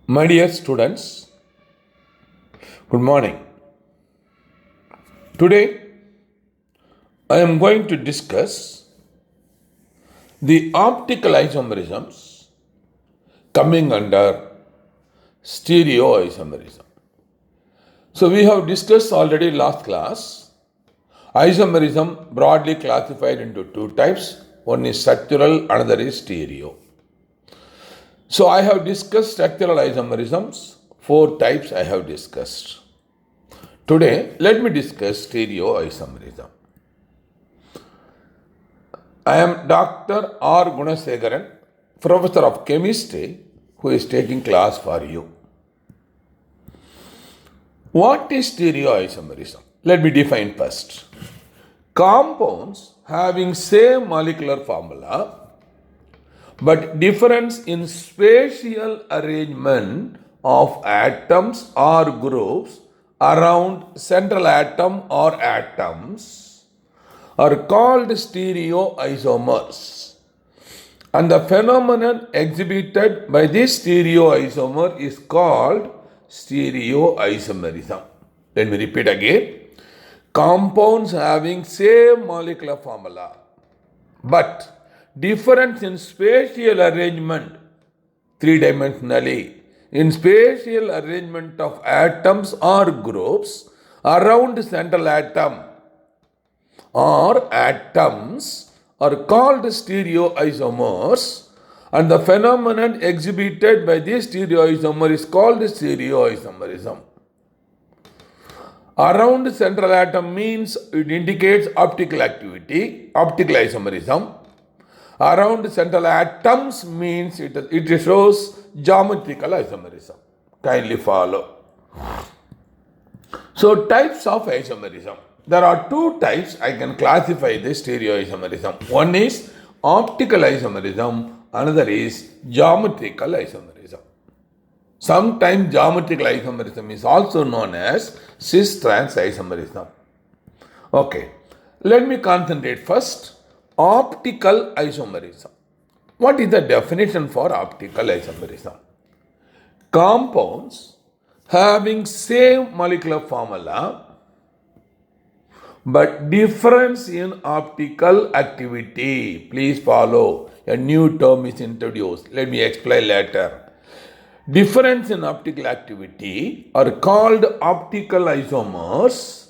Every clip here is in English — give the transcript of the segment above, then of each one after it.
My dear students, good morning. Today I am going to discuss the optical isomerisms coming under stereoisomerism. So we have discussed already last class isomerism broadly classified into two types. One is structural, another is stereo. So I have discussed structural isomerisms, four types I have discussed. Today, let me discuss stereoisomerism. I am Dr. R. Gunasegaran, Professor of Chemistry, who is taking class for you. What is stereoisomerism? Let me define first. Compounds having same molecular formula but difference in spatial arrangement of atoms or groups around central atom or atoms are called stereoisomers. And the phenomenon exhibited by this stereoisomer is called stereoisomerism. Let me repeat again. Compounds having same molecular formula but difference in spatial arrangement, three-dimensionally, in spatial arrangement of atoms or groups around central atom or atoms are called stereoisomers, and the phenomenon exhibited by this stereoisomer is called stereoisomerism. Around central atom means it indicates optical activity, optical isomerism. Around central atoms means it shows geometrical isomerism. Kindly follow. So types of isomerism. There are two types I can classify this stereoisomerism. One is optical isomerism, another is geometrical isomerism. Sometimes geometrical isomerism is also known as cis-trans isomerism. Okay, let me concentrate first. Optical isomerism. What is the definition for optical isomerism? Compounds having same molecular formula but difference in optical activity. Please follow. A new term is introduced. Let me explain later. Difference in optical activity are called optical isomers,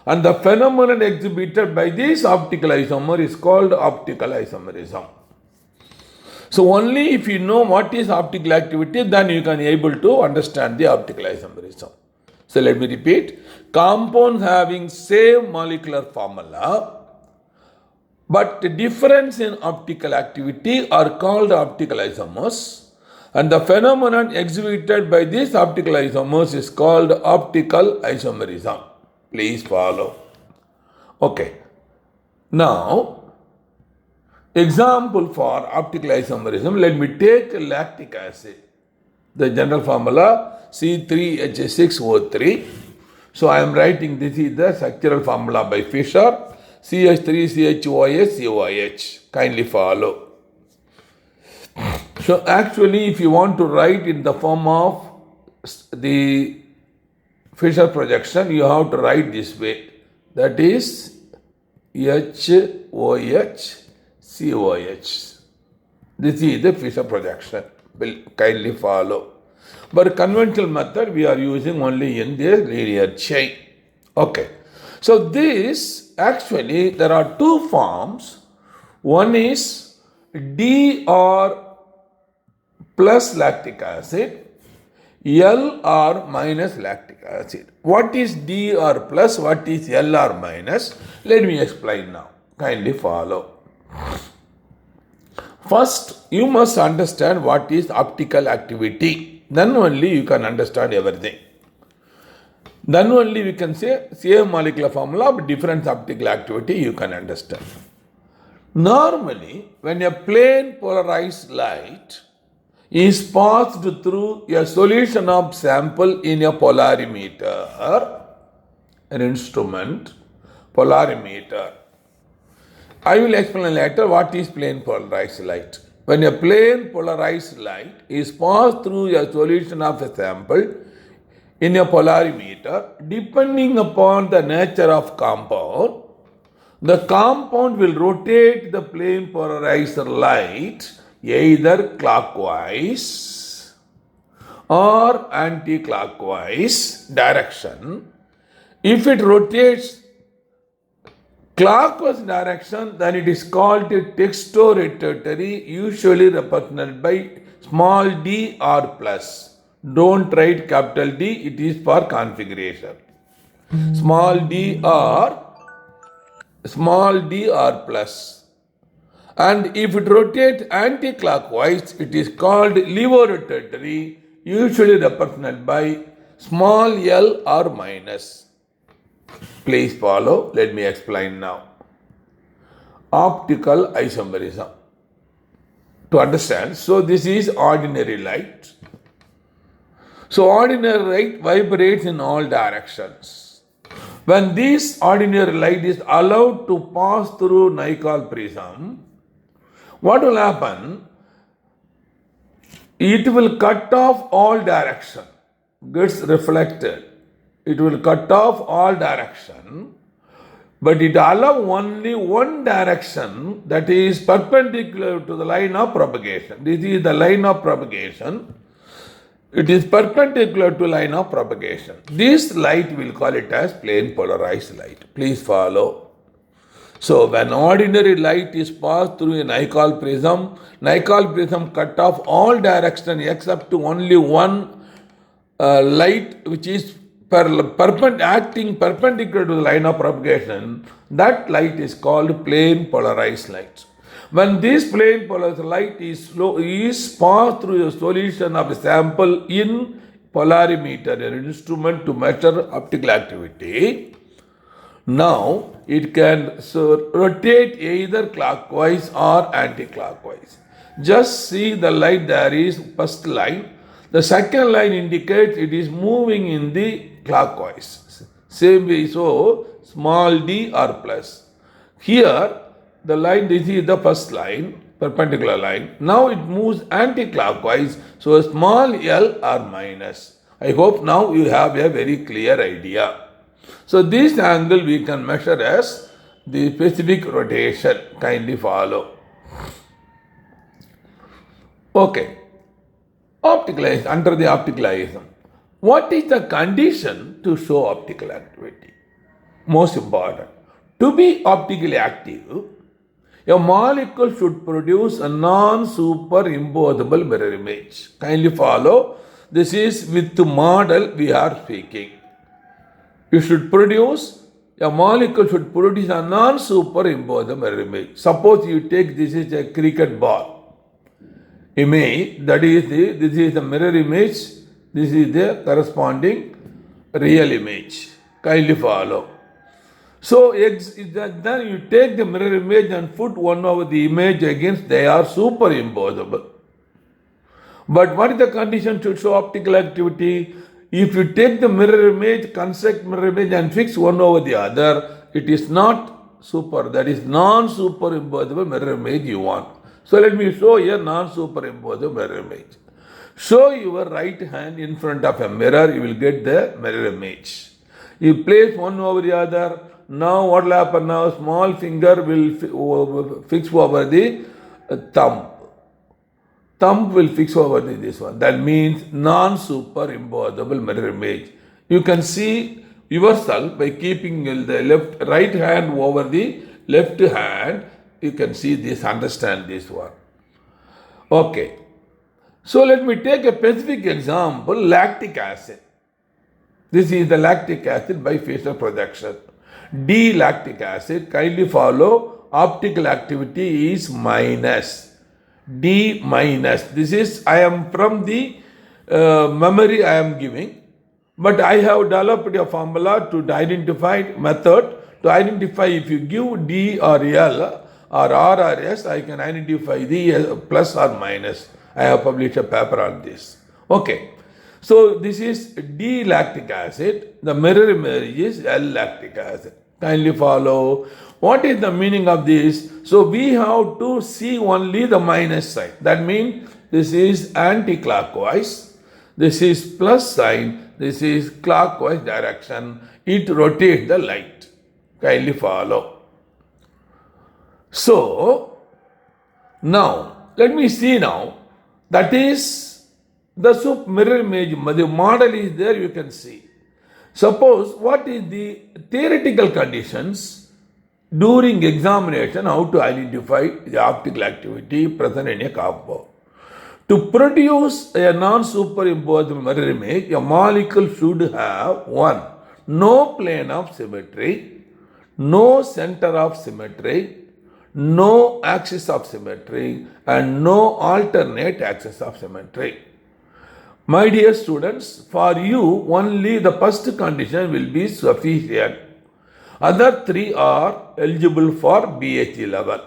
and the phenomenon exhibited by this optical isomer is called optical isomerism. So only if you know what is optical activity, then you can able to understand the optical isomerism. So let me repeat. Compounds having same molecular formula but difference in optical activity are called optical isomers, and the phenomenon exhibited by these optical isomers is called optical isomerism. Please follow. Okay. Now, example for optical isomerism, let me take lactic acid. The general formula C3H6O3. So I am writing this is the structural formula by Fischer. CH3CHOS Kindly follow. So actually if you want to write in the form of the Fischer projection, you have to write this way. That is HOH COH. This is the Fischer projection. Will kindly follow. But conventional method we are using only in the linear chain. Okay. So this actually there are two forms. One is DR plus lactic acid, LR minus lactic acid. What is DR plus? What is LR minus? Let me explain now. Kindly follow. First, you must understand what is optical activity. Then only you can understand everything. Then only we can say same molecular formula but different optical activity you can understand. Normally, when a plane polarized light is passed through a solution of sample in a polarimeter, an instrument, polarimeter. I will explain later what is plane polarized light. when a plane polarized light is passed through a solution of a sample in a polarimeter, depending upon the nature of compound, the compound will rotate the plane polarized light either clockwise or anti-clockwise direction. If it rotates clockwise direction, then it is called a textorotatory, usually represented by small d or plus. Don't write capital D, it is for configuration. Small d or plus. And if it rotates anti-clockwise, it is called levorotatory, usually represented by small l or minus. Please follow. Let me explain now. Optical isomerism. To understand, so this is ordinary light. So ordinary light vibrates in all directions. When this ordinary light is allowed to pass through Nicol prism, what will happen? It will cut off all direction, gets reflected. It will cut off all direction, but it allows only one direction, that is perpendicular to the line of propagation. This is the line of propagation. It is perpendicular to line of propagation. This light, we'll call it as plane polarized light. Please follow. So when ordinary light is passed through a Nicol prism cut off all direction except to only one light which is acting perpendicular to the line of propagation. That light is called plane polarized light. When this plane polarized light is passed through a solution of a sample in polarimeter, an instrument to measure optical activity, now it can rotate either clockwise or anti-clockwise. Just see the light, there is first line. The second line indicates it is moving in the clockwise. Same way, so small d or plus. Here, the line, this is the first line, perpendicular line. Now it moves anti-clockwise, so small l or minus. I hope now you have a very clear idea. So this angle we can measure as the specific rotation. Kindly follow. Okay. Opticalization, under the opticalization. What is the condition to show optical activity? Most important. To be optically active, a molecule should produce a non-superimposable mirror image. Kindly follow. This is with the model we are speaking. A molecule should produce a non-superimposable mirror image. Suppose you take this is a cricket ball image, this is the mirror image, this is the corresponding real image. Kindly follow. So then you take the mirror image and put one over the image against, they are superimposable. But what is the condition to show optical activity? If you take the mirror image, construct mirror image and fix one over the other, it is not super, that is non-superimposable mirror image you want. So let me show here non-superimposable mirror image. Show your right hand in front of a mirror, you will get the mirror image. You place one over the other. Now what will happen now? Small finger will fix over the thumb. Thumb will fix over this one. That means non-superimposable mirror image. You can see yourself by keeping the right hand over the left hand. You can see this, understand this one. Okay. So let me take a specific example, lactic acid. This is the lactic acid bifacial projection. D-lactic acid, kindly follow, optical activity is minus. D minus. This is, I am from the memory I am giving, but I have developed a formula to identify method, to identify if you give D or L or R or S, I can identify the plus or minus. I have published a paper on this. Okay. So this is D-lactic acid. The mirror image is L-lactic acid. Kindly follow. What is the meaning of this? So we have to see only the minus sign. That means this is anti-clockwise. This is plus sign. This is clockwise direction. It rotates the light. Kindly follow. So now let me see now. That is the mirror image. The model is there. You can see. Suppose what is the theoretical conditions during examination, how to identify the optical activity present in a compound. To produce a non-superimposed mirror image, a molecule should have 1. No plane of symmetry, no center of symmetry, no axis of symmetry, and no alternate axis of symmetry. My dear students, for you only the first condition will be sufficient. Other 3 are eligible for BHE level.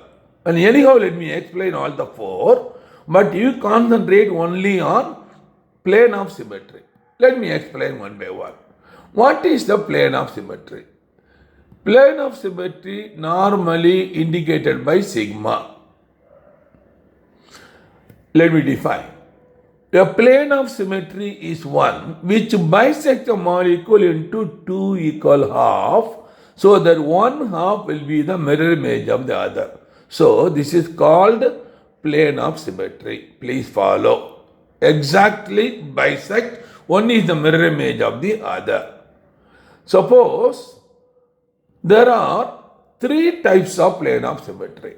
And anyhow, let me explain all the 4, but you concentrate only on plane of symmetry. Let me explain one by one. What is the plane of symmetry? Plane of symmetry normally indicated by sigma. Let me define. A plane of symmetry is one which bisects a molecule into 2 equal halves, so that one half will be the mirror image of the other. So this is called plane of symmetry. Please follow. Exactly bisect, one is the mirror image of the other. Suppose there are 3 types of plane of symmetry.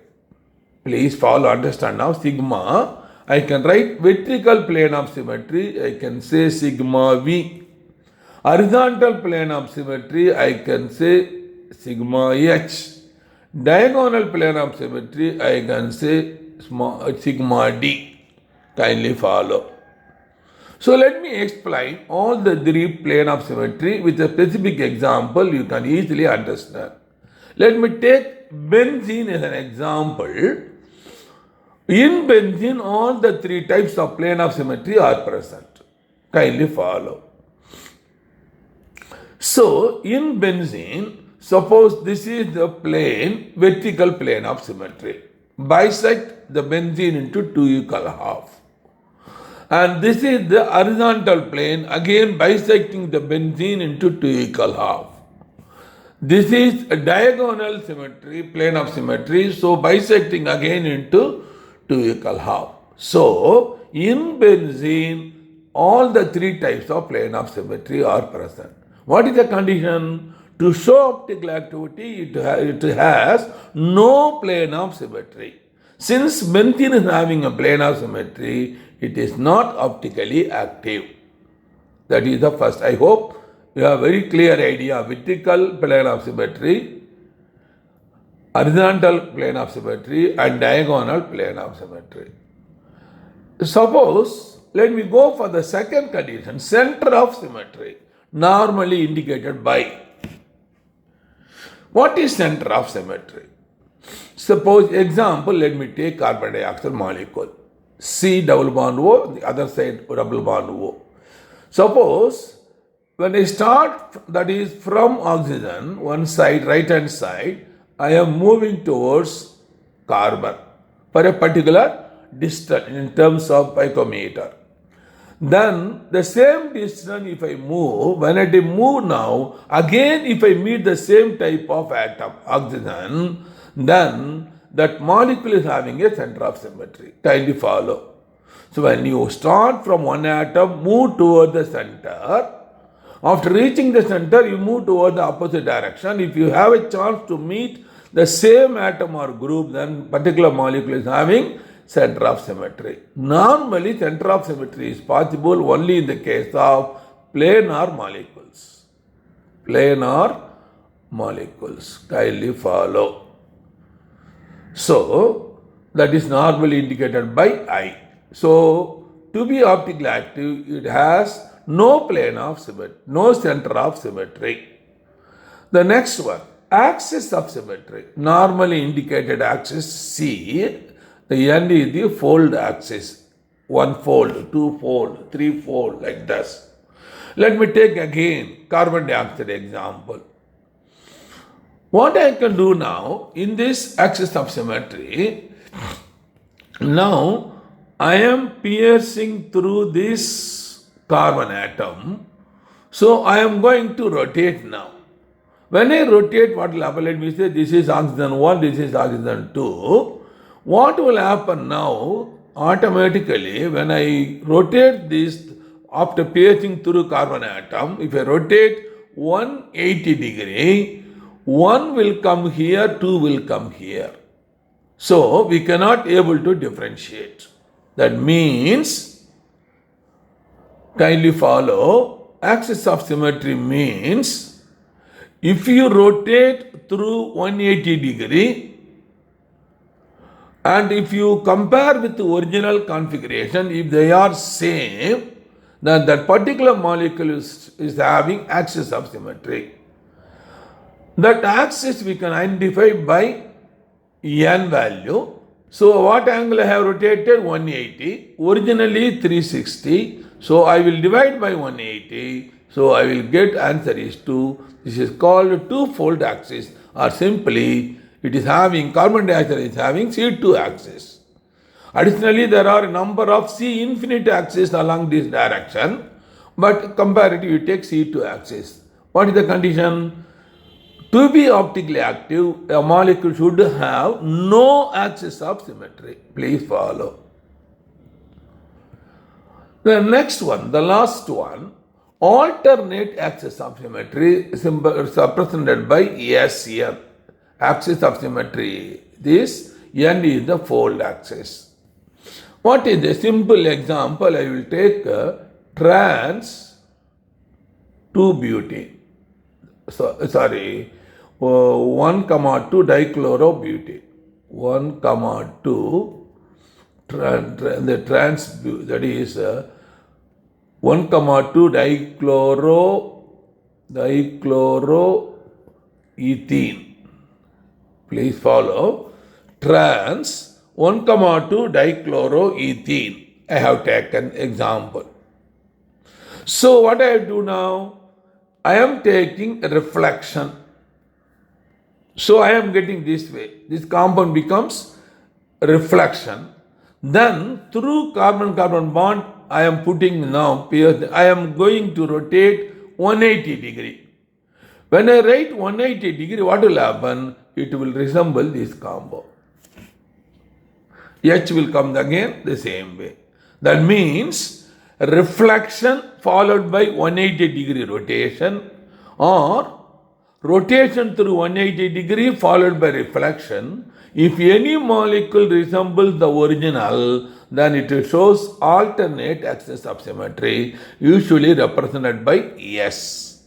Please follow, understand now. Sigma, I can write vertical plane of symmetry, I can say sigma V. Horizontal plane of symmetry, I can say sigma H. Diagonal plane of symmetry, I can say sigma D. Kindly follow. So let me explain all the 3 plane of symmetry with a specific example you can easily understand. Let me take benzene as an example. In benzene, all the 3 types of plane of symmetry are present. Kindly follow. So, in benzene, suppose this is the plane, vertical plane of symmetry. Bisect the benzene into 2 equal halves. And this is the horizontal plane, again bisecting the benzene into 2 equal halves. This is a diagonal symmetry, plane of symmetry, so bisecting again into 2 equal halves. So, in benzene, all the 3 types of plane of symmetry are present. What is the condition? To show optical activity, it has no plane of symmetry. Since benzene is having a plane of symmetry, it is not optically active. That is the first. I hope you have a very clear idea of vertical plane of symmetry, horizontal plane of symmetry, and diagonal plane of symmetry. Suppose, let me go for the second condition, center of symmetry, normally indicated by. What is center of symmetry? Suppose, example, let me take carbon dioxide molecule. C double bond O, the other side double bond O. Suppose, when I start, that is from oxygen, one side, right hand side, I am moving towards carbon for a particular distance in terms of picometer. Then the same distance if I move, when I move now, again if I meet the same type of atom, oxygen, then that molecule is having a center of symmetry. Kindly follow. So when you start from one atom, move toward the center. After reaching the center, you move toward the opposite direction. If you have a chance to meet the same atom or group, then particular molecule is having center of symmetry. Normally, center of symmetry is possible only in the case of planar molecules. Planar molecules. Kindly follow. So, that is normally indicated by I. So, to be optically active, it has no plane of symmetry, no center of symmetry. The next one, axis of symmetry, normally indicated axis C. The end is the fold axis, 1 fold, 2 fold, 3 fold, like this. Let me take again carbon dioxide example. What I can do now in this axis of symmetry, now I am piercing through this carbon atom. So I am going to rotate now. When I rotate, what will happen? Let me say this is oxygen 1, this is oxygen 2. What will happen now? Automatically, when I rotate this after piercing through carbon atom, if I rotate 180 degree, 1 will come here, 2 will come here. So we cannot able to differentiate. That means, kindly follow, axis of symmetry means, if you rotate through 180 degree, and if you compare with the original configuration, if they are same, then that particular molecule is having axis of symmetry. That axis we can identify by n value. So what angle I have rotated? 180. Originally 360. So I will divide by 180. So I will get answer is 2. This is called two-fold axis, or simply it is having, carbon dioxide is having C2 axis. Additionally, there are a number of C infinite axis along this direction, but comparatively you take C2 axis. What is the condition? To be optically active, a molecule should have no axis of symmetry. Please follow. The next one, the last one, alternate axis of symmetry is represented by SN, axis of symmetry. This N is the fold axis. What is the simple example? I will take trans 2-butene. 1,2 dichlorobutane. 1,2 the trans, that is 1,2 dichloroethene. Please follow. Trans 1,2 dichloroethene. I have taken example. So what I do now? I am taking reflection. So I am getting this way. This compound becomes reflection. Then through carbon-carbon bond, I am putting now, I am going to rotate 180 degree. When I write 180 degree, what will happen? It will resemble this combo. H will come again the same way. That means reflection followed by 180 degree rotation, or rotation through 180 degree followed by reflection. If any molecule resembles the original, then it shows alternate axis of symmetry, usually represented by S.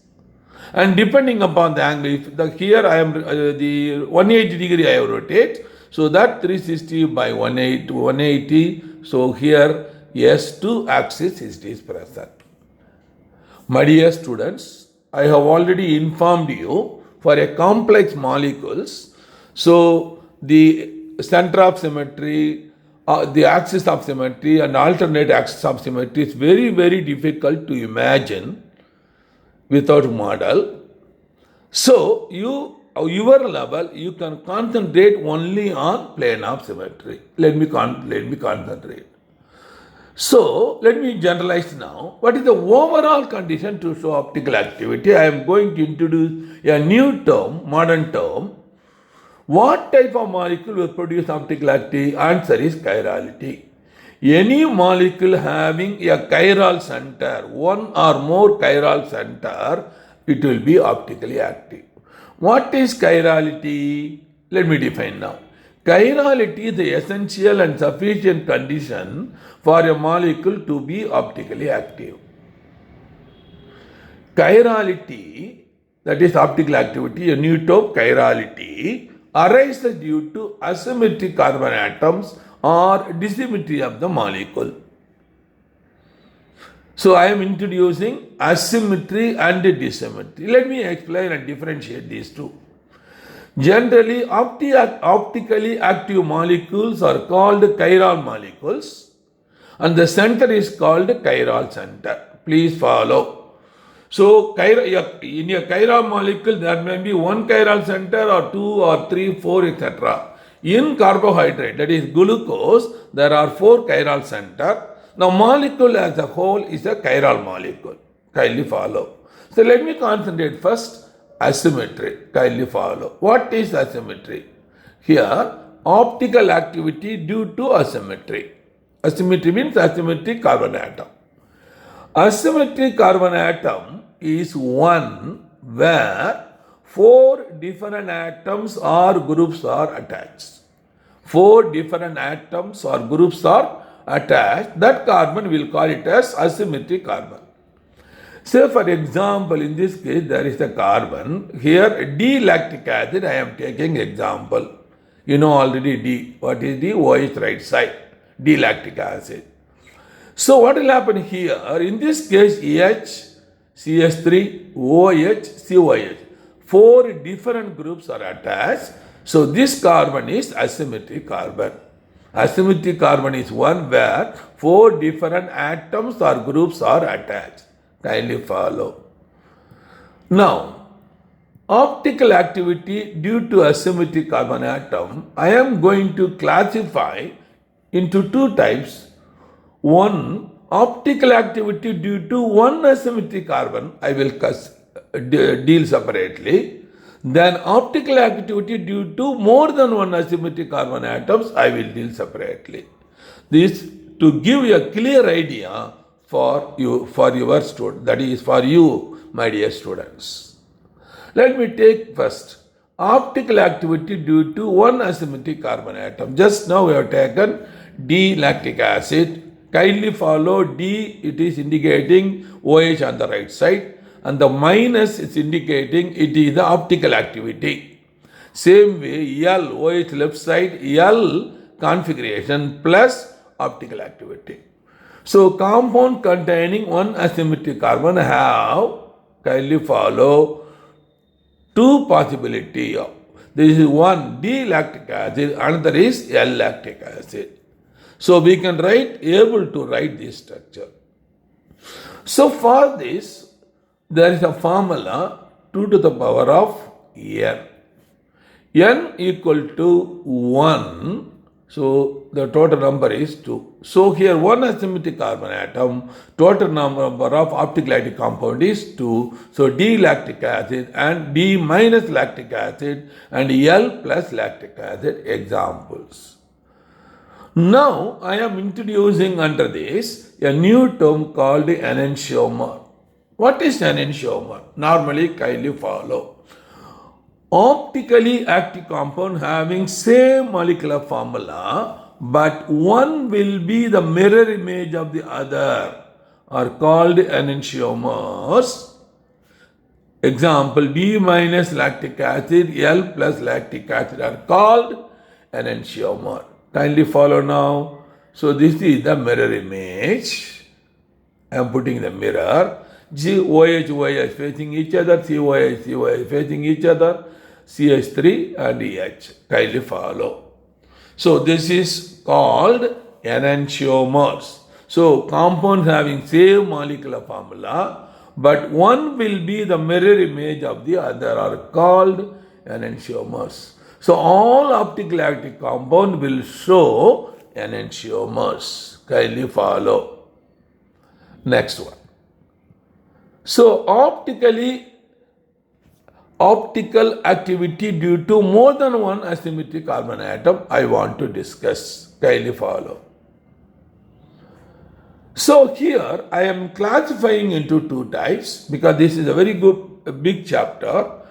And depending upon the angle, if here I am the 180 degree I have rotate, so that 360 by 180, so here S2 axis is present. My dear students, I have already informed you for a complex molecules, so the center of symmetry, the axis of symmetry and alternate axis of symmetry is very, very difficult to imagine without model. So your level, you can concentrate only on plane of symmetry. Let me concentrate. So let me generalize now. What is the overall condition to show optical activity? I am going to introduce a new term, modern term. What type of molecule will produce optical activity? Answer is chirality. Any molecule having a chiral center, one or more chiral center, it will be optically active. What is chirality? Let me define now. Chirality is the essential and sufficient condition for a molecule to be optically active. Chirality, that is optical activity, a new term, chirality, arises due to asymmetric carbon atoms or dissymmetry of the molecule. So I am introducing asymmetry and dissymmetry. Let me explain and differentiate these two. Generally, optically active molecules are called chiral molecules, and the center is called chiral center. Please follow. So in a chiral molecule, there may be one chiral center or two or three, four, etc. In carbohydrate, that is glucose, there are four chiral center. Now molecule as a whole is a chiral molecule. Kindly follow. So let me concentrate first asymmetry. Kindly follow. What is asymmetry? Here, optical activity due to asymmetry. Asymmetry means asymmetric carbon atom. Asymmetric carbon atom is one where four different atoms or groups are attached. Four different atoms or groups are attached. That carbon will call it as asymmetric carbon. Say for example, in this case there is a carbon. Here D-lactic acid, I am taking example. You know already D. What is D? OH right side. D-lactic acid. So what will happen here? In this case, EH, CS3, OH, COH. Four different groups are attached. So this carbon is asymmetric carbon. Asymmetric carbon is one where four different atoms or groups are attached. Kindly follow. Now, optical activity due to asymmetric carbon atom, I am going to classify into two types. One, optical activity due to one asymmetric carbon, I will deal separately. Then optical activity due to more than one asymmetric carbon atoms, I will deal separately. This to give you a clear idea for your student, that is for you, my dear students. Let me take first optical activity due to one asymmetric carbon atom. Just now we have taken D-lactic acid. Kindly follow D, it is indicating OH on the right side, and the minus is indicating it is the optical activity. Same way L, OH left side, L configuration plus optical activity. So compound containing one asymmetric carbon have, kindly follow, two possibility. This is one D-lactic acid, another is L-lactic acid. So we can able to write this structure. So for this, there is a formula 2 to the power of n. N equal to 1. So the total number is 2. So here one asymmetric carbon atom, total number of optic lactic compound is 2. So D-lactic acid and D minus lactic acid and L plus lactic acid examples. Now, I am introducing under this a new term called enantiomer. What is enantiomer? Normally, kindly follow. Optically active compound having same molecular formula, but one will be the mirror image of the other are called enantiomers. Example, D minus lactic acid, L plus lactic acid are called enantiomer. Kindly follow now. So this is the mirror image. I am putting the mirror. OH facing each other, COH facing each other, CH3 and EH. Kindly follow. So this is called enantiomers. So compounds having same molecular formula, but one will be the mirror image of the other are called enantiomers. So all optically active compound will show enantiomers. Kindly follow. Next one. So optical activity due to more than one asymmetric carbon atom I want to discuss. Kindly follow. So here I am classifying into two types because this is a very big chapter.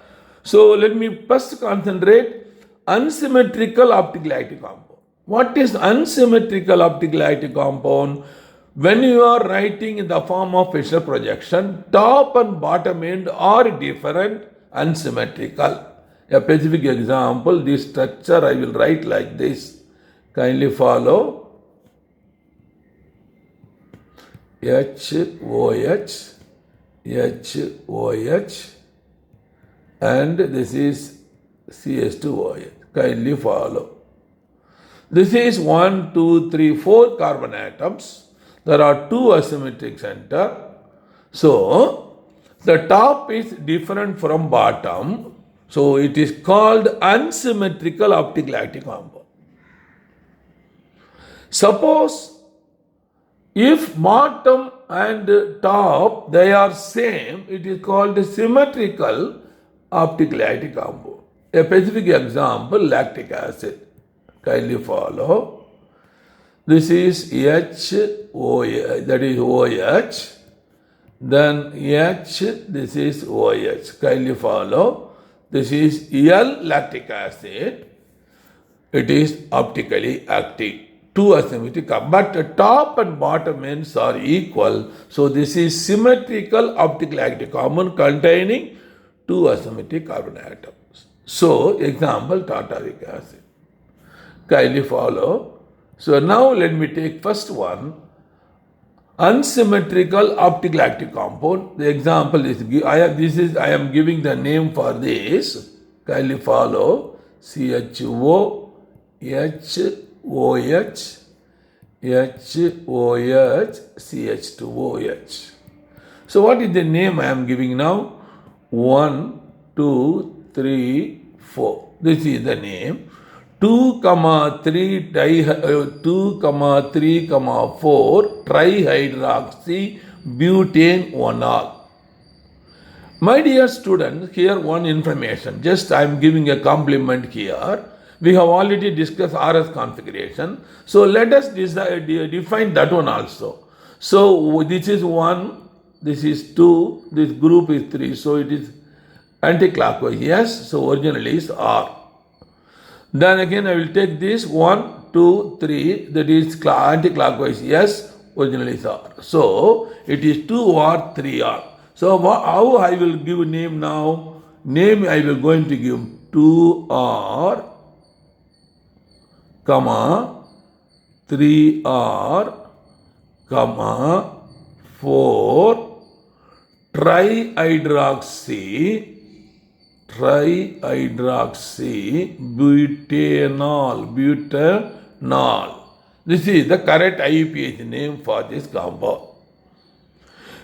So let me first concentrate unsymmetrical optically active compound. What is unsymmetrical optically active compound? When you are writing in the form of Fischer projection, top and bottom end are different, unsymmetrical. A specific example, this structure I will write like this. Kindly follow. HOH, HOH, and this is CS2OH. Kindly follow. This is 1, 2, 3, 4 carbon atoms. There are two asymmetric center. So The top is different from bottom, so it is called unsymmetrical optic-lactic compound. Suppose if bottom and top they are same, it is called a symmetrical optic-lactic compound. A specific example, lactic acid. Kindly follow. This is HOH, that is OH. Then H, this is OH. Kindly follow. This is L lactic acid. It is optically active. Two asymmetric, but the top and bottom ends are equal. So this is symmetrical optic lactic compound containing two asymmetric carbon atoms. So example, tartaric acid. Kindly follow. So now let me take first one. Unsymmetrical optic lactic compound. The example is I am giving the name for this. Kindly follow. CHO, HOH, HOH, CH2OH. So what is the name I am giving now? 1, 2, 3, 4. This is the name. 2, 3, 2, 3, 4 trihydroxy butane 1-ol. My dear students, here one information. Just I am giving a compliment here. We have already discussed RS configuration. So let us define that one also. So this is 1, this is 2, this group is 3. So it is anti-clockwise. Yes, so originally is R. Then again I will take this 1, 2, 3, that is anti-clockwise. Yes, originally is R. So it is 2R, 3R. So how I will give name now? Name I will going to give 2R, 3R, 4 trihydroxy butanol. This is the correct IUPAC name for this compound.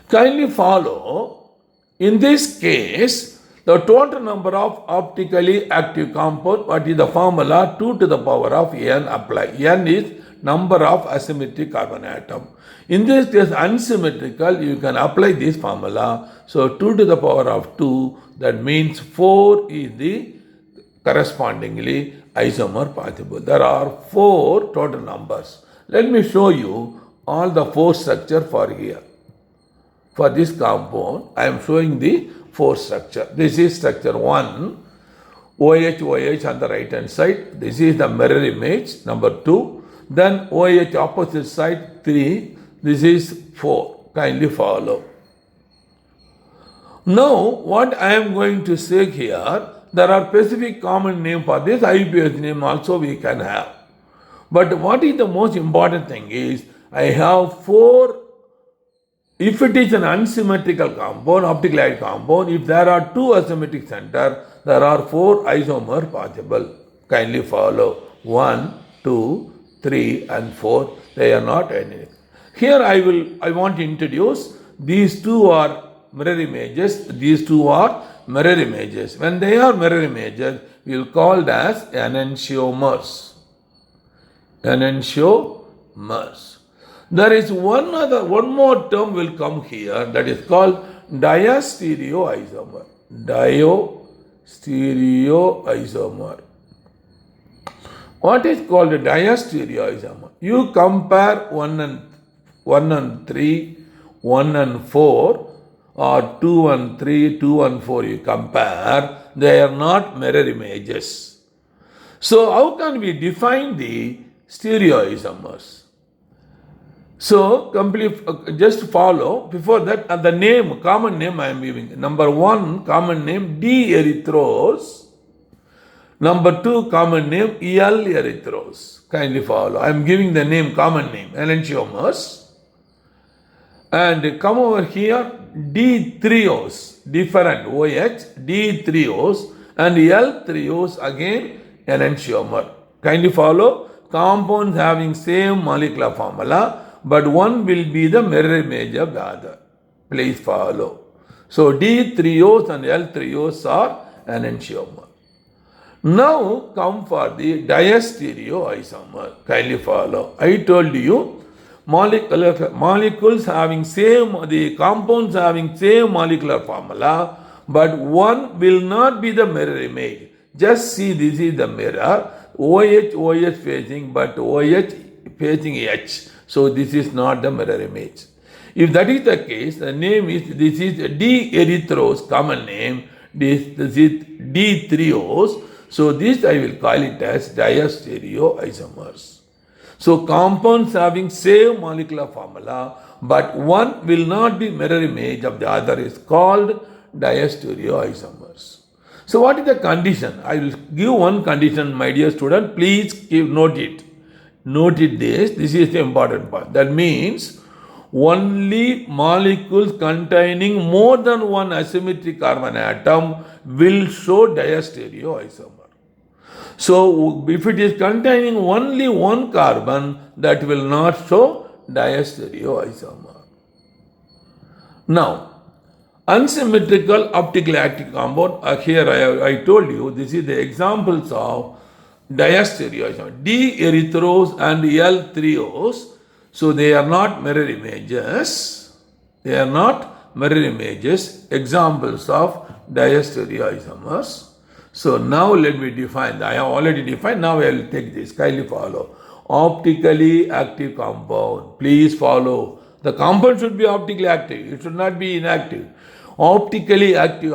Kindly follow. In this case, the total number of optically active compound, what is the formula? 2 to the power of N apply. N is number of asymmetric carbon atom. In this case, unsymmetrical, you can apply this formula. So 2 to the power of 2, that means 4 is the correspondingly isomer possible. There are 4 total numbers. Let me show you all the 4 structure for here. For this compound, I am showing the 4 structure. This is structure 1, OH on the right hand side. This is the mirror image, number 2. Then OH opposite side, 3. This is 4. Kindly follow. Now, what I am going to say here, there are specific common name for this. IUPAC name also we can have. But what is the most important thing is, I have 4. If it is an unsymmetrical compound, optic-like compound, if there are 2 asymmetric center, there are 4 isomer possible. Kindly follow. 1, 2, 3 and 4. They are not any. Here I want to introduce these 2 are mirror images. These 2 are mirror images. When they are mirror images, we will call it as enantiomers. Enantiomers. There is one more term will come here, that is called diastereoisomer. Diastereoisomer. What is called a diastereoisomer? You compare 1 and 3, 1 and 4, or 2 and 3, 2 and 4 you compare, they are not mirror images. So how can we define the stereoisomers? So just follow. Before that, the name, common name I am giving. Number 1, common name D-erythros. Number 2, common name L-erythros. Kindly follow. I am giving the name, common name, enantiomers. And come over here, D-trios, different OH, D-trios, and L-trios again enantiomer. Kindly follow. Compounds having same molecular formula, but one will be the mirror image of the other. Please follow. So D3Os and L3Os are enantiomer. Now come for the diastereoisomer. Kindly follow. I told you molecules having the compounds having same molecular formula, but one will not be the mirror image. Just see, this is the mirror. OH facing, but OH facing H. So this is not the mirror image. If that is the case, the name is, this is D-erythros, common name. This is D3Os. So this I will call it as diastereoisomers. So compounds having same molecular formula, but one will not be mirror image of the other is called diastereoisomers. So what is the condition? I will give one condition, my dear student. Please note it. Note it this. This is the important part. That means only molecules containing more than one asymmetric carbon atom will show diastereoisomer. So if it is containing only one carbon, that will not show diastereoisomer. Now, unsymmetrical optically active compound, here I told you, this is the examples of diastereoisomer. D-erythros and L3Os, so they are not mirror images. They are not mirror images, examples of diastereoisomers. So now let me define. I have already defined. Now I will take this. Kindly follow. Optically active compound. Please follow. The compound should be optically active. It should not be inactive. Optically active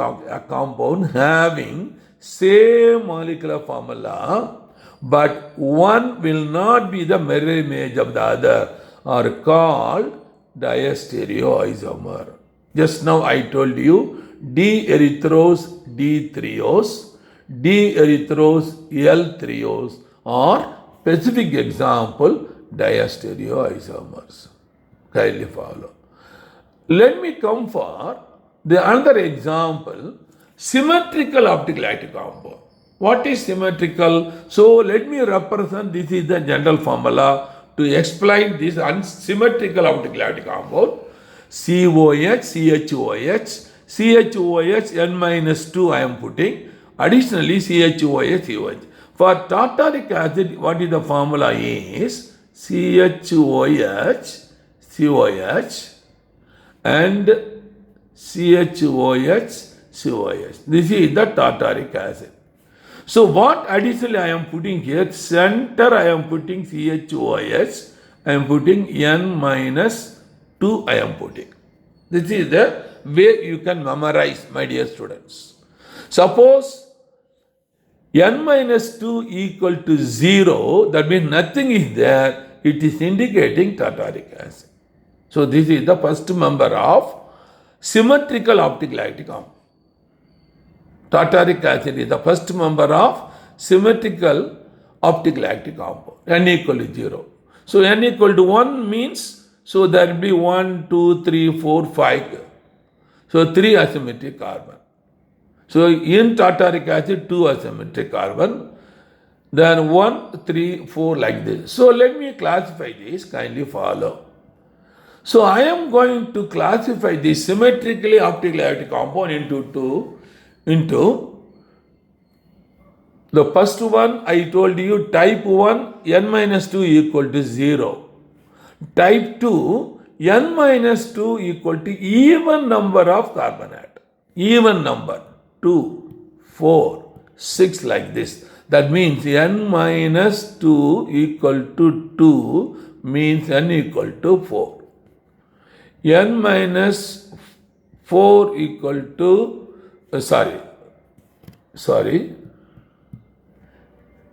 compound having same molecular formula, but one will not be the mirror image of the other, are called diastereoisomer. Just now I told you D-erythros, D3Os, D-erythros, L3Os are specific example diastereoisomers. Kindly follow. Let me come for the another example, symmetrical optically active compound. What is symmetrical? So let me represent, this is the general formula to explain this unsymmetrical optically active compound. COH, CHOH, CHOH N-2 I am putting. Additionally, CHOH, COH. For tartaric acid, what is the formula is CHOH, COH and CHOH, COH. This is the tartaric acid. So what additionally I am putting here, center I am putting CHOH, I am putting N-2 I am putting. This is the way you can memorize, my dear students. Suppose N-2 equal to 0, that means nothing is there, it is indicating tartaric acid. So this is the first member of symmetrical optically active compound. Tartaric acid is the first member of symmetrical optically active compound. N equal to 0. So N equal to 1 means, so there will be 1, 2, 3, 4, 5. So 3 asymmetric carbon. So in tartaric acid, 2 asymmetric carbon. Then 1, 3, 4 like this. So let me classify this. Kindly follow. So I am going to classify the symmetrically optically active compound into the first one. I told you type 1 N-2 equal to 0. Type 2 N-2 equal to even number of carbon atom. Even number 2, 4, 6 like this. That means N-2 equal to 2 means N equal to 4. N-4 equal to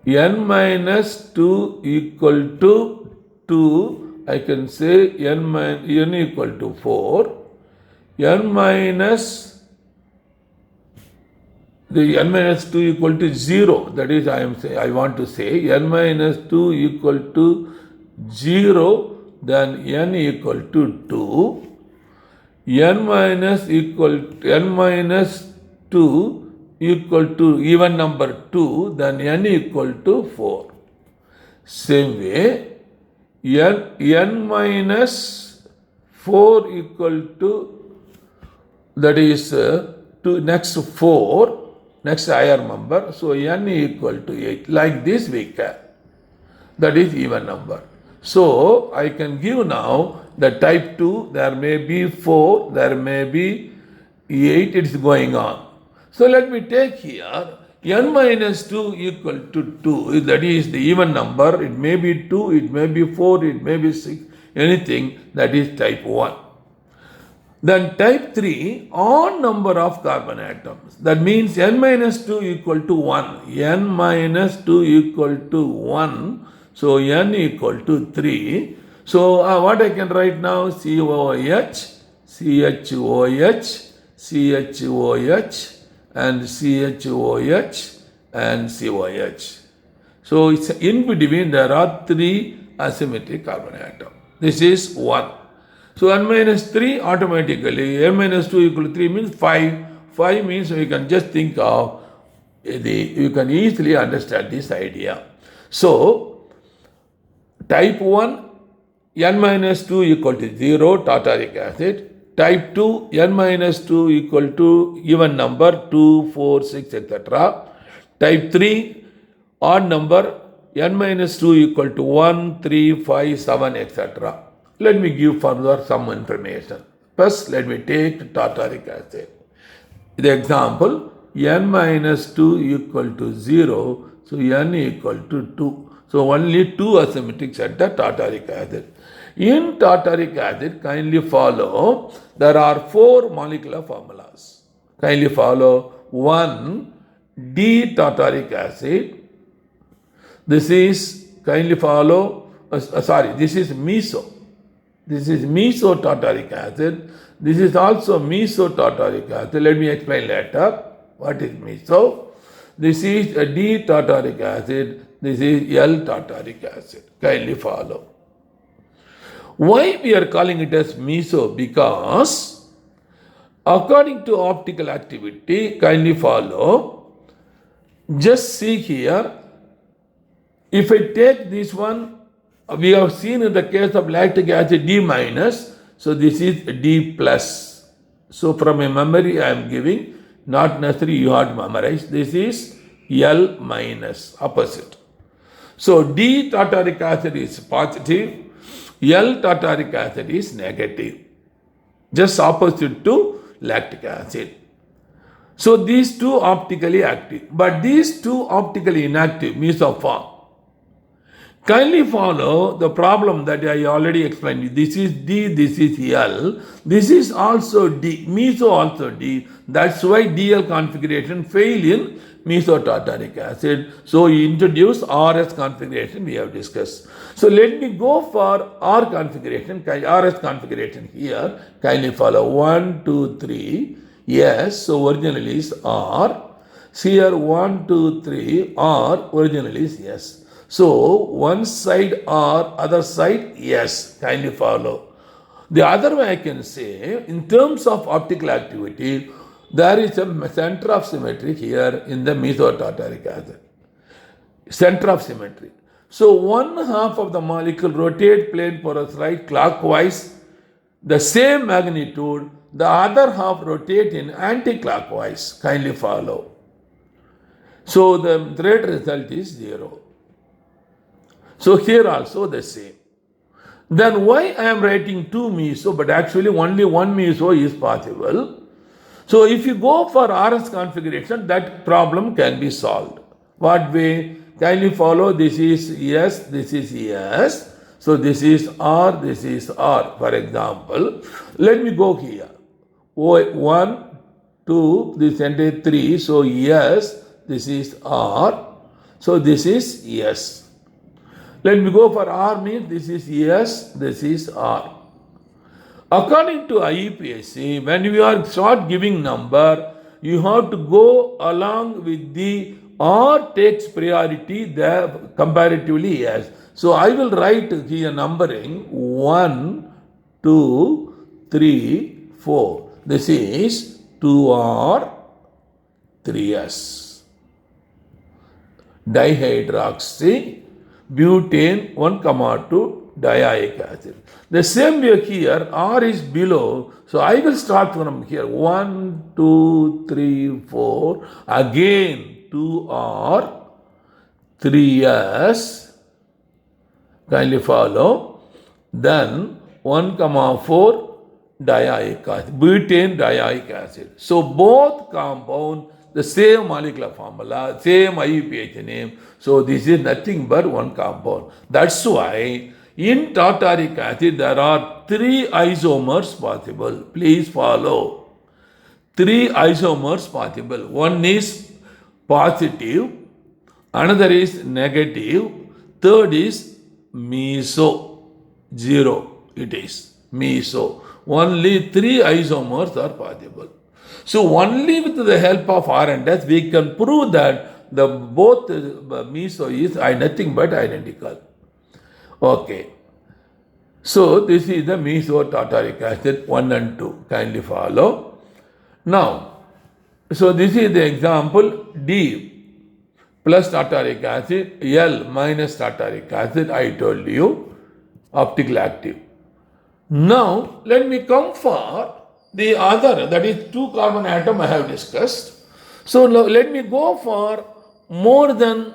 N-2 equal to 2, I can say N equal to 4. The N-2 equal to 0, that is I want to say N-2 equal to 0, then N equal to 2. N-2 equal to even number 2, then N equal to 4. Same way, N-4 equal to that is to next 4, next higher number, so n equal to 8. Like this we can. That is even number. So I can give now the type 2, there may be 4, there may be 8, it's going on. So let me take here n minus 2 equal to 2, that is the even number, it may be 2, it may be 4, it may be 6, anything, that is type 1. Then type 3, odd number of carbon atoms. That means n minus 2 equal to 1. n minus 2 equal to 1. So n equal to 3. So what I can write now? COH, CHOH, CHOH, and CHOH, and COH. So it's in between there are 3 asymmetric carbon atoms. This is 1. So n minus 3 automatically, n minus 2 equal to 3 means 5. 5 means we can just think of, you can easily understand this idea. So, type 1, n minus 2 equal to 0, tartaric acid. Type 2, n minus 2 equal to even number, 2, 4, 6, etc. Type 3, odd number, n minus 2 equal to 1, 3, 5, 7, etc. Let me give further some information. First, let me take tartaric acid. The example, n minus 2 equal to 0, so n equal to 2. So only 2 asymmetric at the tartaric acid. In tartaric acid, kindly follow, there are 4 molecular formulas. Kindly follow. 1, D-tartaric acid. This is, kindly follow, this is meso. This is meso-tartaric acid. This is also meso-tartaric acid. Let me explain later. What is meso? This is a D-tartaric acid. This is L-tartaric acid. Kindly follow. Why we are calling it as meso? Because according to optical activity, kindly follow. Just see here. If I take this one, we have seen in the case of lactic acid D minus, so this is D plus. So from a memory I am giving, not necessarily you have to memorize. This is L minus, opposite. So D tartaric acid is positive, L tartaric acid is negative, just opposite to lactic acid. So these two optically active, but these two optically inactive, mesoform. Kindly follow the problem that I already explained. This is D, this is L, this is also D, meso also D. That's why DL configuration fail in mesotartaric acid. So you introduce RS configuration we have discussed. So let me go for R configuration, RS configuration here. Kindly follow 1, 2, 3. Yes, so original is R. Here 1, 2, 3, R, original is S. So, one side R, other side S. Kindly follow. The other way I can say, in terms of optical activity, there is a center of symmetry here in the mesotartaric acid. Center of symmetry. So, one half of the molecule rotate plane porous right clockwise, the same magnitude, the other half rotate in anti-clockwise. Kindly follow. So, the net result is 0. So here also the same. Then why I am writing 2 meso, but actually only 1 meso is possible. So if you go for RS configuration, that problem can be solved. What way? Kindly follow. This is S, this is S. So this is R, this is R. For example, let me go here. 1, 2, this entire 3. So S, this is R. So this is S. Let me go for R means this is S, this is R. According to IUPAC, when you are start giving number, you have to go along with the R takes priority there comparatively S. So I will write here numbering 1, 2, 3, 4. This is 2R, 3S. Dihydroxy butane 1, 2, dioic acid. The same way here, R is below, so I will start from here. 1, 2, 3, 4. Again 2R, 3S. Kindly follow. Then 1, 4 dioic acid, butane dioic acid. So both compound the same molecular formula, same IUPAC name. So this is nothing but one compound. That's why in tartaric acid there are 3 isomers possible. Please follow. 3 isomers possible. One is positive, another is negative, third is meso, 0 it is, meso. Only 3 isomers are possible. So only with the help of R and S we can prove that the both meso is nothing but identical. Okay. So this is the meso tartaric acid 1 and 2. Kindly follow. Now, so this is the example D plus tartaric acid, L minus tartaric acid. I told you optical active. Now let me come for the other, that is 2 carbon atom I have discussed. So now let me go for more than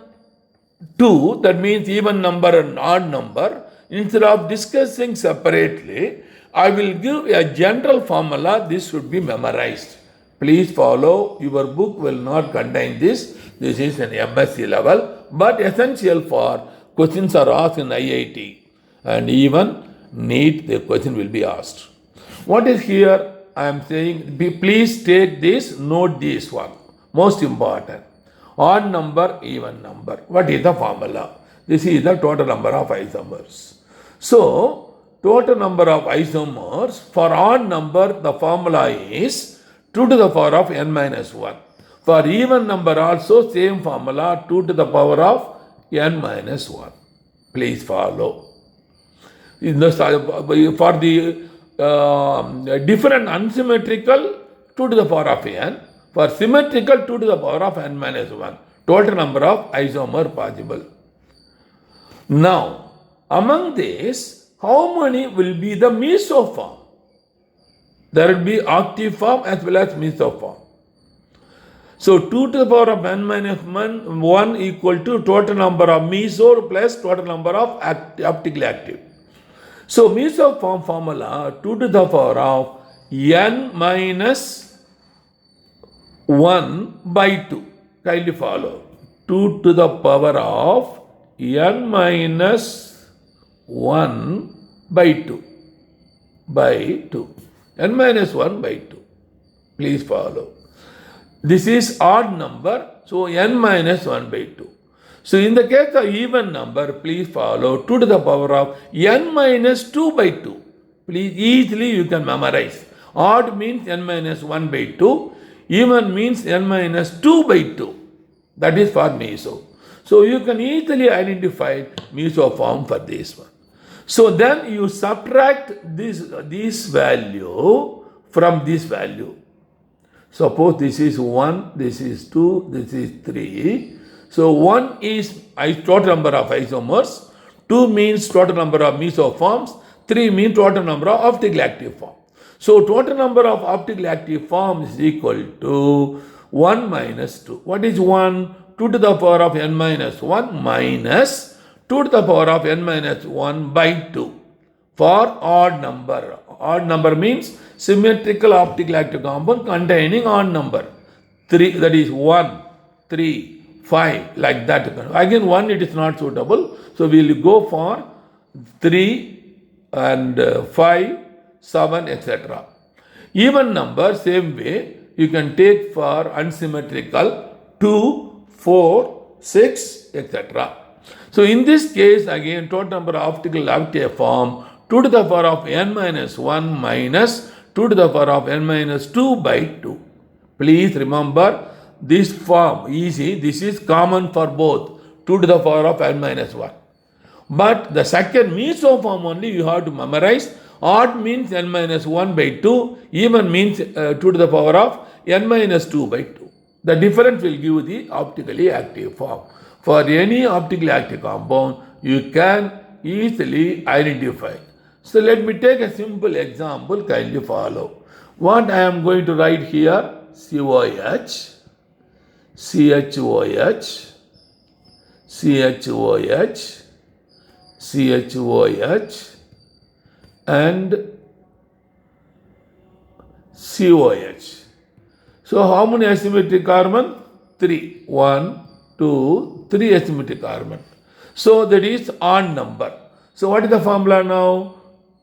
2, that means even number and odd number. Instead of discussing separately, I will give a general formula. This should be memorized. Please follow. Your book will not contain this. This is an MSc level, but essential for questions are asked in IIT and even NEET, the question will be asked. What is here? I am saying, please take this, note this one. Most important. Odd number, even number. What is the formula? This is the total number of isomers. So, total number of isomers for odd number, the formula is 2 to the power of n minus 1. For even number also, same formula, 2 to the power of n minus 1. Please follow. For the different unsymmetrical, 2 to the power of n. For symmetrical, 2 to the power of n minus 1. Total number of isomer possible. Now, among these, how many will be the meso form? There will be octave form as well as meso form. So 2 to the power of n minus 1 equal to total number of meso plus total number of optically active. So meso form formula 2 to the power of n minus 1 by 2. Kindly follow. 2 to the power of n minus 1 by 2. By 2. n minus 1 by 2. Please follow. This is odd number, so n minus 1 by 2. So in the case of even number, please follow 2 to the power of n minus 2 by 2. Please easily you can memorize. Odd means n minus 1 by 2. Even means n minus 2 by 2. That is for meso. So you can easily identify meso form for this one. So then you subtract this value from this value. Suppose this is 1, this is 2, this is 3. So 1 is total number of isomers, 2 means total number of mesoforms, 3 means total number of optically active forms. So total number of optically active forms is equal to 1 minus 2. What is 1? 2 to the power of n minus 1 minus 2 to the power of n minus 1 by 2 for odd number. Odd number means symmetrical optically active compound containing odd number. 3, that is 1, 3, 5, like that. Again 1 it is not suitable. So we will go for 3 and 5, 7, etc. Even number, same way, you can take for unsymmetrical 2, 4, 6, etc. So in this case, again, total number of optical active form 2 to the power of n minus 1 minus 2 to the power of n minus 2 by 2. Please remember this form, easy, this is common for both 2 to the power of n minus 1. But the second meso form only you have to memorize. Odd means n minus 1 by 2, even means 2 to the power of n minus 2 by 2. The difference will give the optically active form. For any optically active compound, you can easily identify. So let me take a simple example, kindly follow. What I am going to write here, COH, CHOH, CHOH, CHOH, and COH. So how many asymmetric carbon? 3. 1, 2, 3 asymmetric carbon. So that is odd number. So what is the formula now?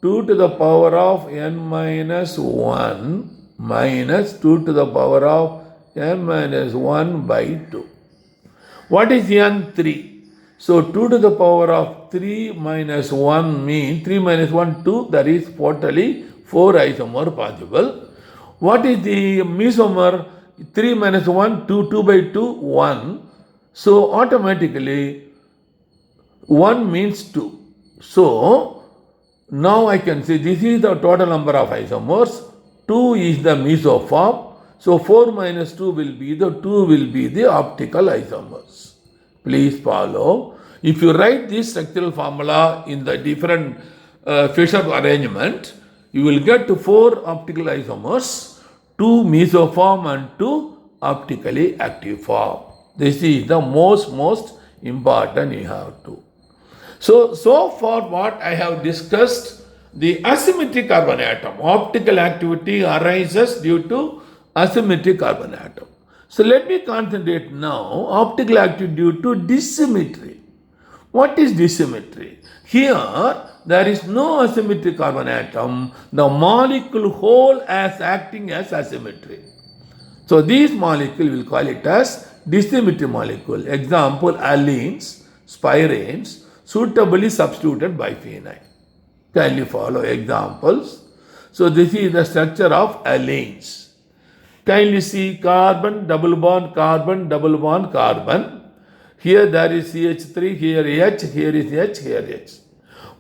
2 to the power of n minus 1 minus 2 to the power of n minus 1 by 2. What is n? 3. So 2 to the power of 3 minus 1 means 3 minus 1, 2. That is totally 4 isomer possible. What is the mesomer? 3 minus 1, 2, 2 by 2, 1. So automatically 1 means 2. So now I can say this is the total number of isomers. 2 is the mesoform. So 4 minus 2 will be the optical isomers. Please follow. If you write this structural formula in the different Fisher arrangement, you will get to 4 optical isomers, 2 mesoform and 2 optically active form. This is the most important you have to. So far what I have discussed, the asymmetric carbon atom, optical activity arises due to asymmetric carbon atom. So let me concentrate now, optical activity due to dissymmetry. What is dissymmetry? Here, there is no asymmetric carbon atom. The molecule whole as acting as asymmetry. So these molecule will call it as dissymmetry molecule. Example, allenes, spiranes, suitably substituted biphenyl. Can you follow examples? So this is the structure of allenes. Kindly see carbon, double bond, carbon, double bond, carbon. Here there is CH3, here H, here is H, here H.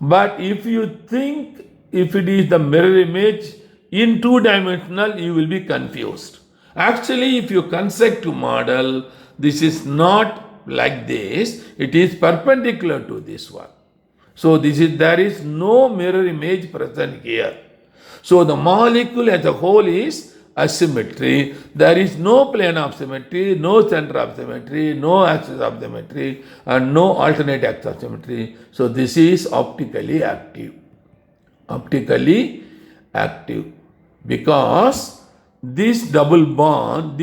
But if you think if it is the mirror image in 2-dimensional, you will be confused. Actually, if you construct to model, this is not like this. It is perpendicular to this one. So there is no mirror image present here. So the molecule as a whole is asymmetry. There is no plane of symmetry, no center of symmetry, no axis of symmetry, and no alternate axis of symmetry. So this is optically active. Optically active. Because this double bond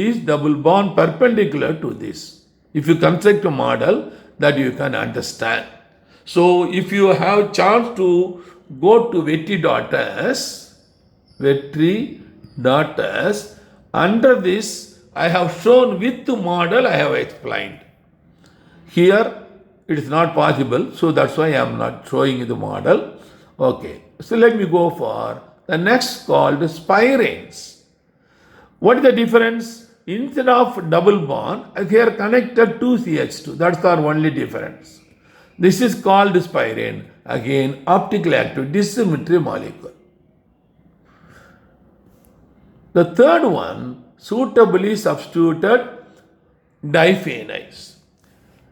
perpendicular to this. If you construct a model, that you can understand. So if you have chance to go to Vetri.s, under this I have shown with the model, I have explained. Here it is not possible, so that's why I am not showing the model. Okay, so let me go for the next called spiranes. What is the difference? Instead of double bond, here connected to CH2. That's our only difference. This is called spirane. Again, optically active dissymmetry molecule. The third one, suitably substituted diphenyls.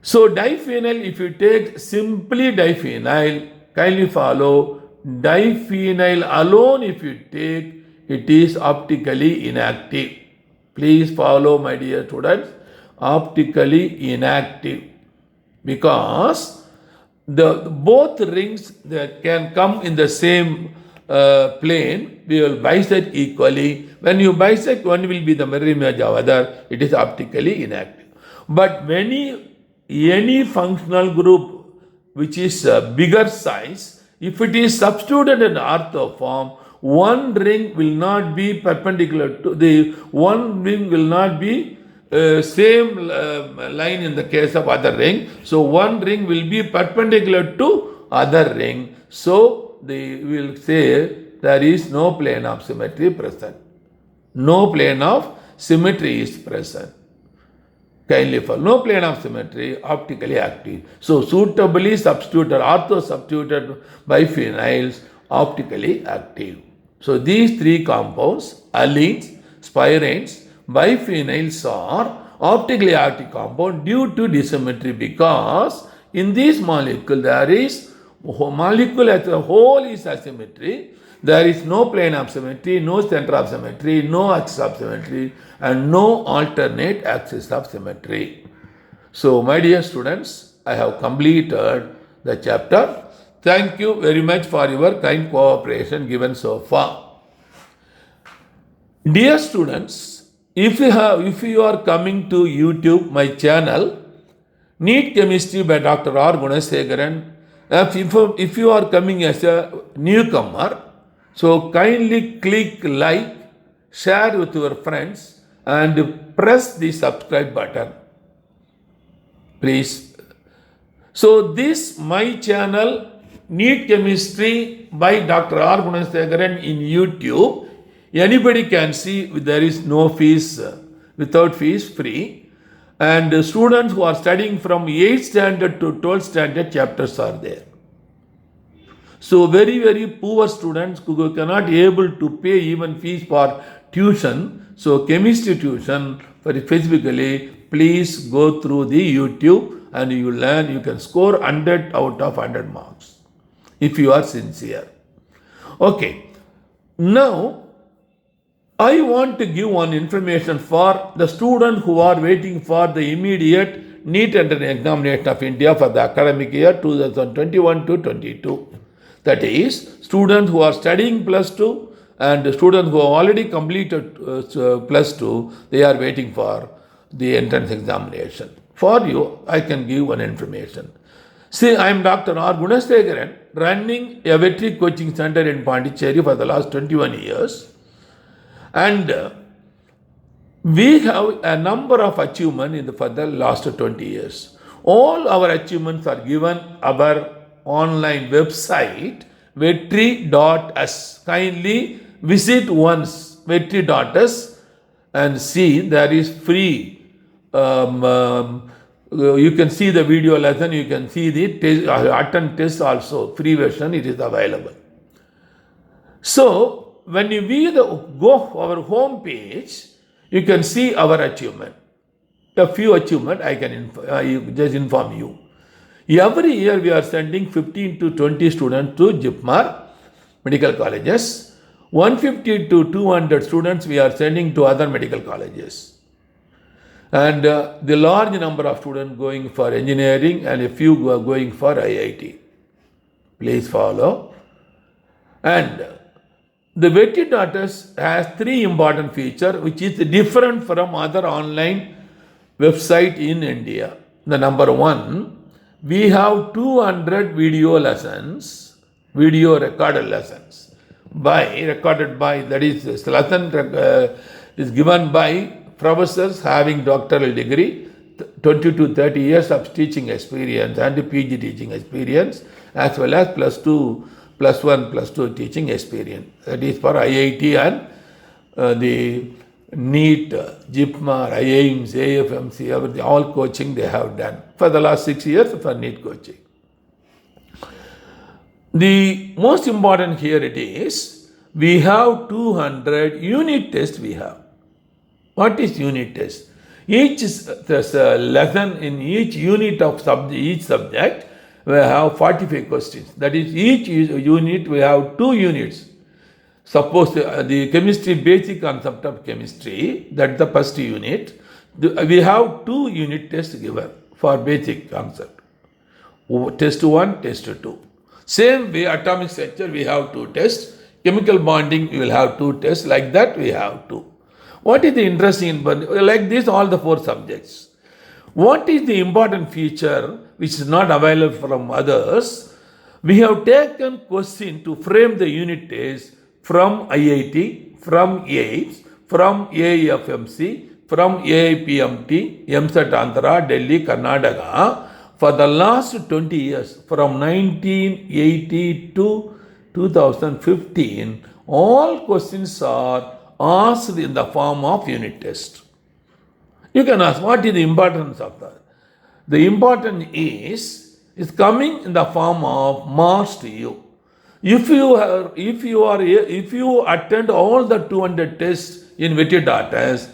So diphenyl, if you take simply diphenyl, kindly follow, diphenyl alone if you take, it is optically inactive. Please follow, my dear students, optically inactive. Because both rings that can come in the same plane, we will bisect equally. When you bisect, one will be the mirror image of other, it is optically inactive. But any functional group which is bigger size, if it is substituted in ortho form, one ring will not be perpendicular to the one ring will not be same line in the case of other ring. So one ring will be perpendicular to other ring. So they will say there is no plane of symmetry present. No plane of symmetry is present. Kindly follow. No plane of symmetry, optically active. So suitably substituted, ortho substituted biphenyls, optically active. So these three compounds, allenes, spiranes, biphenyls are optically active compound due to dissymmetry, because in this molecule there is Molecule as a whole is asymmetry. There is no plane of symmetry, no center of symmetry, no axis of symmetry, and no alternate axis of symmetry. So, my dear students, I have completed the chapter. Thank you very much for your kind cooperation given so far. Dear students, if you are coming to YouTube, my channel, NEET Chemistry by Dr. R. Gunasekharan, if you are coming as a newcomer, so kindly click like, share with your friends, and press the subscribe button. Please. So this my channel, NEET Chemistry by Dr. R. Gunasekharan in YouTube. Anybody can see, there is no fees, without fees, free. And students who are studying from 8th standard to 12th standard chapters are there. So very, very poor students who cannot able to pay even fees for tuition. So chemistry tuition, for specifically, please go through the YouTube and you learn, you can score 100 out of 100 marks if you are sincere. Okay. Now, I want to give one information for the students who are waiting for the immediate NEET Entrance Examination of India for the academic year 2021 to 22. That is, students who are studying plus 2 and students who have already completed plus 2, they are waiting for the entrance examination. For you, I can give one information. See, I am Dr. R. Gunasekharan, running a veterinary coaching center in Pondicherry for the last 21 years. And we have a number of achievements for the last 20 years. All our achievements are given our online website, veterinary.us. Kindly visit once veterinary.us and see, there is free. You can see the video lesson, you can see the test, attend test also, free version, it is available. So, when you go our home page, you can see our achievement. A few achievements I can just inform you. Every year we are sending 15 to 20 students to JIPMER medical colleges. 150 to 200 students we are sending to other medical colleges. And the large number of students going for engineering and a few going for IIT. Please follow. And the veterinary.us has 3 important features which is different from other online website in India. The number 1, we have 200 video lessons, video recorded lessons, recorded by, that is, lesson is given by professors having doctoral degree, 20 to 30 years of teaching experience and PG teaching experience, as well as plus 2, plus 1, plus 2 teaching experience. That is for IIT and the NEET, JIPMER, IIMS, AFMC, everything, all coaching they have done for the last 6 years for NEET coaching. The most important here it is, we have 200 unit tests we have. What is unit test? Each lesson in each unit of each subject, we have 45 questions. That is, each unit we have 2 units. Suppose the chemistry, basic concept of chemistry, that's the first unit. We have 2 unit tests given for basic concept. Test 1, test 2. Same way, atomic structure, we have 2 tests. Chemical bonding, we will have 2 tests. Like that, we have 2. What is the interesting, like this, all the 4 subjects. What is the important feature which is not available from others? We have taken question to frame the unit test from IIT, from AIMS, from AIFMC, from AIPMT, MSET Andhra, Delhi, Karnataka for the last 20 years, from 1980 to 2015, all questions are asked in the form of unit test. You can ask, what is the importance of that? The importance is coming in the form of marks to you. If you attend all the 200 tests in veterinary.us,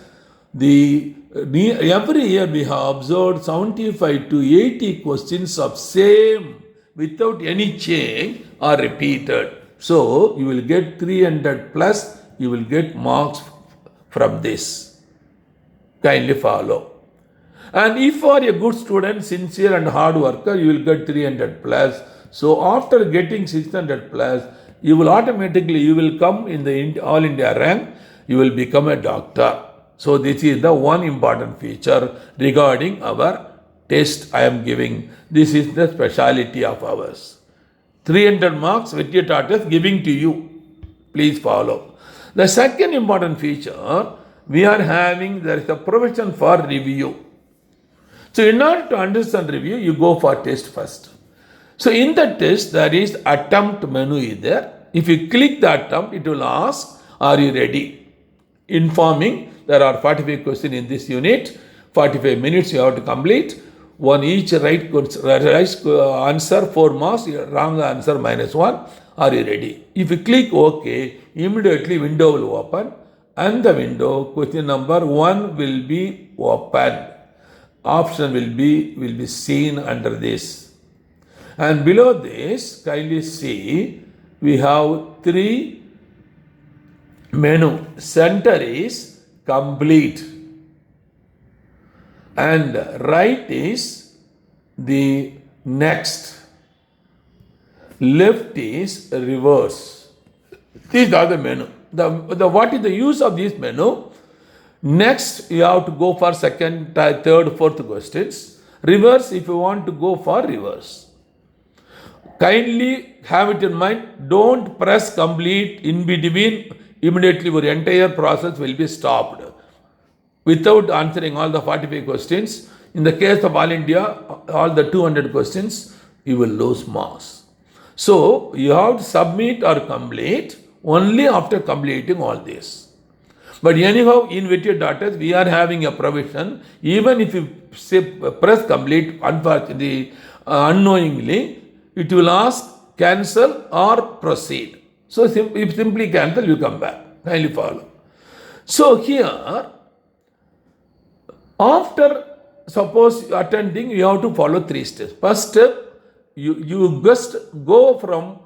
every year we have observed 75 to 80 questions of same without any change are repeated. So you will get 300 plus, you will get marks from this. Kindly follow. And if you are a good student, sincere and hard worker, you will get 300 plus. So after getting 600 plus, you will come in the All India rank, you will become a doctor. So this is the one important feature regarding our test I am giving. This is the speciality of ours. 300 marks which you taught us giving to you. Please follow. The second important feature, we are having, there is a provision for review. So in order to understand review, you go for test first. So in the test, there is attempt menu is there. If you click the attempt, it will ask, are you ready? Informing, there are 45 questions in this unit. 45 minutes you have to complete. One each right answer 4 marks, wrong answer -1. Are you ready? If you click OK, immediately window will open, and the window question number 1 will be open. Option will be seen under this. And below this, kindly see, we have 3 menu. Center is complete. And right is the next. Left is reverse. These are the menu. What is the use of this menu? Next, you have to go for second, third, fourth questions. Reverse if you want to go for reverse. Kindly have it in mind, don't press complete in between. Immediately your entire process will be stopped. Without answering all the 45 questions, in the case of All India, all the 200 questions, you will lose marks. So, you have to submit or complete only after completing all this. But anyhow, in with your daughters, we are having a provision. Even if you say press complete, unfortunately, unknowingly, it will ask cancel or proceed. So, if simply cancel, you come back. Kindly follow. So, here, after suppose attending, you have to follow 3 steps. First step, you just go from,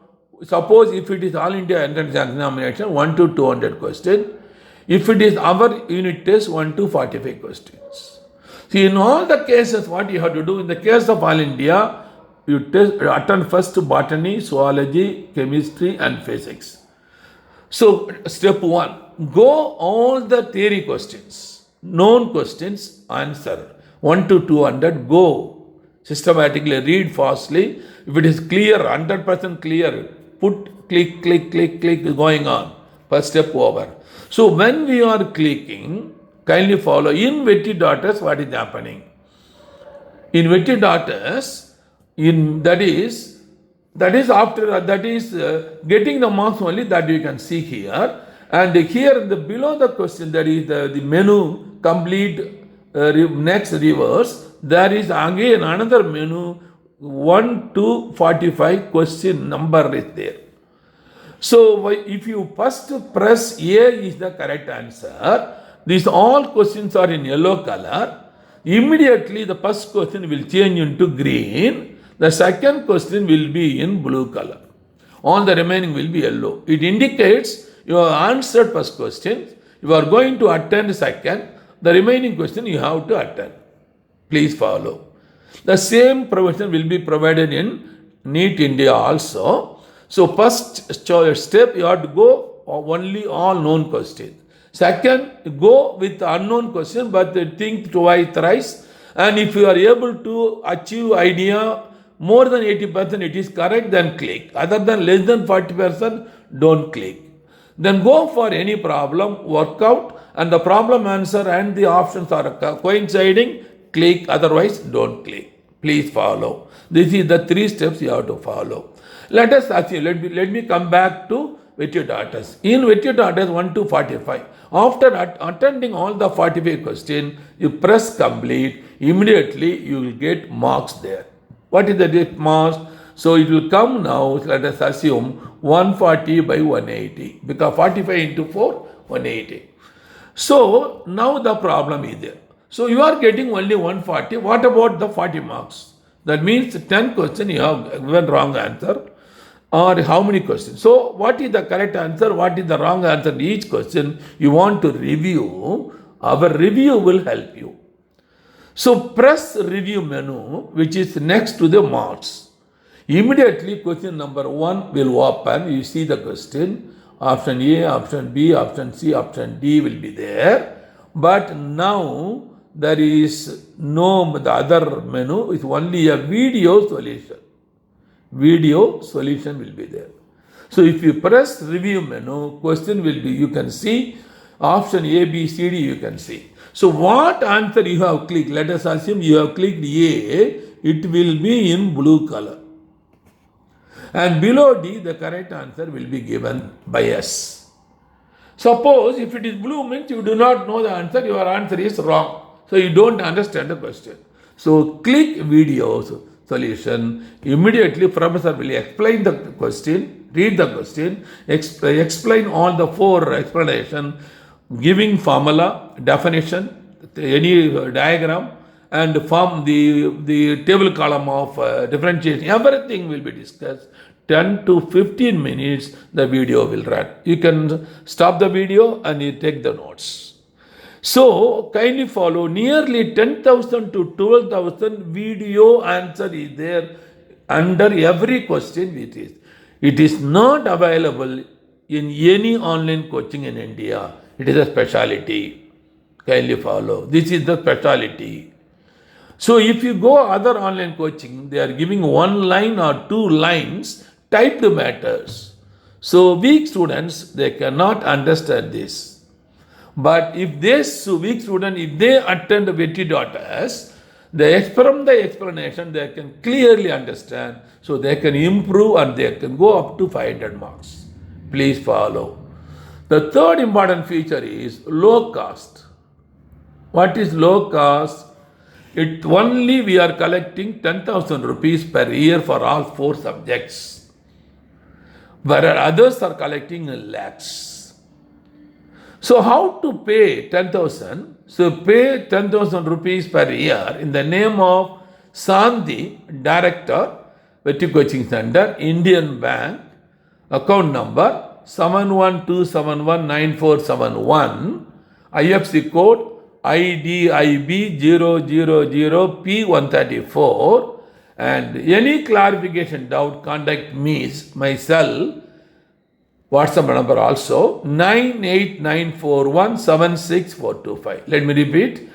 suppose if it is All India Entrance Examination, 1 to 200 questions. If it is our unit test, 1 to 45 questions. See, in all the cases, what you have to do, in the case of All India, you attend first botany, zoology, chemistry and physics. So, step 1, go all the theory questions, known questions, answer. 1 to 200, go. Systematically read fastly. If it is clear, 100% clear, click, going on. First step over. So when we are clicking, kindly follow. In Vetty Daughters, what is happening? In Vetty Daughters, that is getting the marks only, that you can see here. And here below the question, that is the menu complete, next reverse. There is again another menu, 1 to 45 question number is there. So if you first press A is the correct answer, these all questions are in yellow color. Immediately the first question will change into green. The second question will be in blue color. All the remaining will be yellow. It indicates you have answered first question. You are going to attend second. The remaining question you have to attend. Please follow. The same provision will be provided in NEET India also. So first step, you have to go only all known questions. Second, go with unknown question, but think twice, thrice. And if you are able to achieve idea more than 80%, it is correct, then click. Other than less than 40%, don't click. Then go for any problem, work out, and the problem answer and the options are coinciding, click, otherwise don't click. Please follow. This is the 3 steps you have to follow. Let us assume, let me come back to Vetty Daughters. In Vetty Daughters 1 to 45, after attending all the 45 questions, you press complete, immediately you will get marks there. What is the marks? So it will come now, let us assume 140 by 180, because 45 into 4, 180. So now the problem is there. So you are getting only 140. What about the 40 marks? That means 10 questions you have given wrong answer, or how many questions. So what is the correct answer, what is the wrong answer in each question you want to review. Our review will help you. So press review menu, which is next to the marks. Immediately question number 1 will open. You see the question. Option A, option B, option C, option D will be there. But now there is no the other menu. It's only a video solution. Video solution will be there. So if you press review menu, question will be, you can see option A, B, C, D, you can see. So what answer you have clicked? Let us assume you have clicked A, it will be in blue color. And below D, the correct answer will be given by S. Suppose if it is blue means you do not know the answer, your answer is wrong. So you don't understand the question. So click video solution. Immediately professor will explain the question, read the question, explain all the 4 explanation, giving formula, definition, any diagram, and form the table column of differentiation. Everything will be discussed. 10 to 15 minutes the video will run. You can stop the video and you take the notes. So kindly follow. Nearly 10,000 to 12,000 video answer is there under every question it is. It is not available in any online coaching in India. It is a speciality. Kindly follow. This is the speciality. So if you go other online coaching, they are giving 1 line or 2 lines typed matters. So weak students, they cannot understand this. But if this weak student, if they attend the Vetty.S, from the explanation, they can clearly understand. So they can improve and they can go up to 500 marks. Please follow. The third important feature is low cost. What is low cost? It only we are collecting 10,000 rupees per year for all 4 subjects, whereas others are collecting lakhs. So how to pay 10,000? So pay 10,000 rupees per year in the name of Sandhi, Director, Vetty Coaching Center, Indian Bank, account number 71271941, IFSC code IDIB 000P134, and any clarification doubt, contact me, myself, WhatsApp number also 989417645. Let me repeat,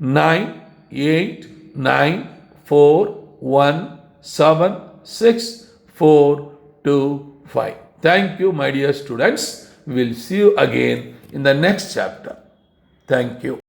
989417645. Thank you, my dear students. We will see you again in the next chapter. Thank you.